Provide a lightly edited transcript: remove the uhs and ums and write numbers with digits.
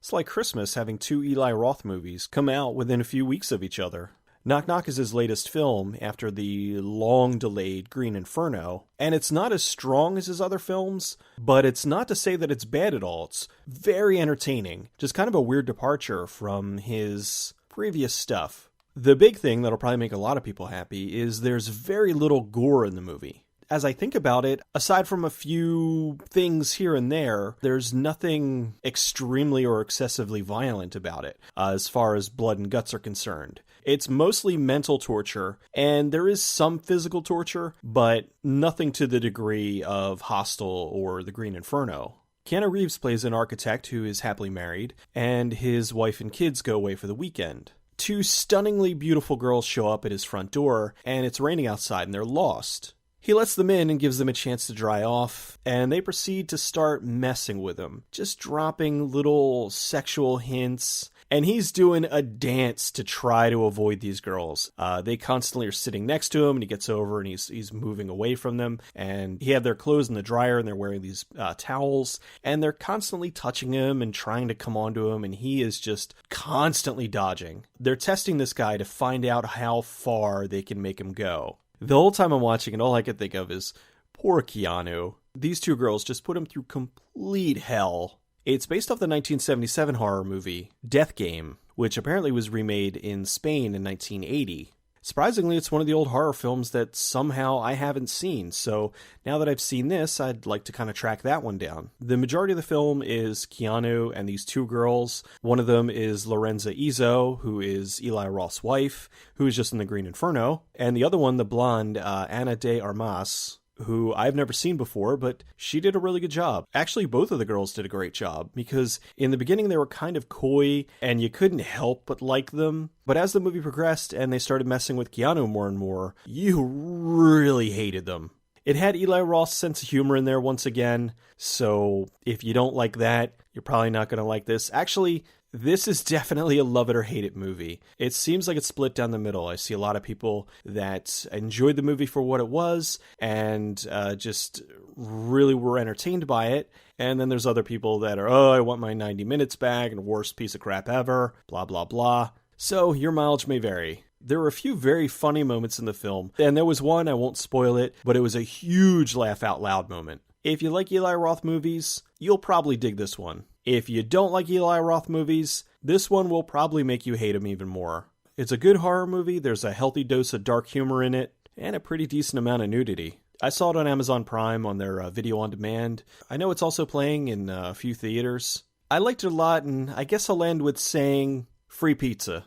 It's like Christmas having two Eli Roth movies come out within a few weeks of each other. Knock Knock is his latest film after the long-delayed Green Inferno, and it's not as strong as his other films, but it's not to say that it's bad at all. It's very entertaining, just kind of a weird departure from his previous stuff. The big thing that'll probably make a lot of people happy is there's very little gore in the movie. As I think about it, aside from a few things here and there, there's nothing extremely or excessively violent about it, as far as blood and guts are concerned. It's mostly mental torture, and there is some physical torture, but nothing to the degree of Hostel or The Green Inferno. Keanu Reeves plays an architect who is happily married, and his wife and kids go away for the weekend. Two stunningly beautiful girls show up at his front door, and it's raining outside, and they're lost. He lets them in and gives them a chance to dry off, and they proceed to start messing with him, just dropping little sexual hints, and he's doing a dance to try to avoid these girls. They constantly are sitting next to him, and he gets over and he's moving away from them, and he had their clothes in the dryer, and they're wearing these towels, and they're constantly touching him and trying to come onto him, and he is just constantly dodging. They're testing this guy to find out how far they can make him go. The whole time I'm watching it, all I could think of is, poor Keanu. These two girls just put him through complete hell. It's based off the 1977 horror movie, Death Game, which apparently was remade in Spain in 1980. Surprisingly, it's one of the old horror films that somehow I haven't seen, so now that I've seen this, I'd like to kind of track that one down. The majority of the film is Keanu and these two girls. One of them is Lorenza Izzo, who is Eli Roth's wife, who is just in The Green Inferno, and the other one, the blonde, Ana de Armas, who I've never seen before, but she did a really good job. Actually, both of the girls did a great job, because in the beginning they were kind of coy, and you couldn't help but like them. But as the movie progressed and they started messing with Keanu more and more, you really hated them. It had Eli Roth's sense of humor in there once again, so if you don't like that, you're probably not going to like this. Actually, this is definitely a love it or hate it movie. It seems like it's split down the middle. I see a lot of people that enjoyed the movie for what it was and just really were entertained by it. And then there's other people that are, oh, I want my 90 minutes back and worst piece of crap ever, blah, blah, blah. So your mileage may vary. There were a few very funny moments in the film, and there was one, I won't spoil it, but it was a huge laugh out loud moment. If you like Eli Roth movies, you'll probably dig this one. If you don't like Eli Roth movies, this one will probably make you hate him even more. It's a good horror movie, there's a healthy dose of dark humor in it, and a pretty decent amount of nudity. I saw it on Amazon Prime on their video on demand. I know it's also playing in a few theaters. I liked it a lot, and I guess I'll end with saying, free pizza.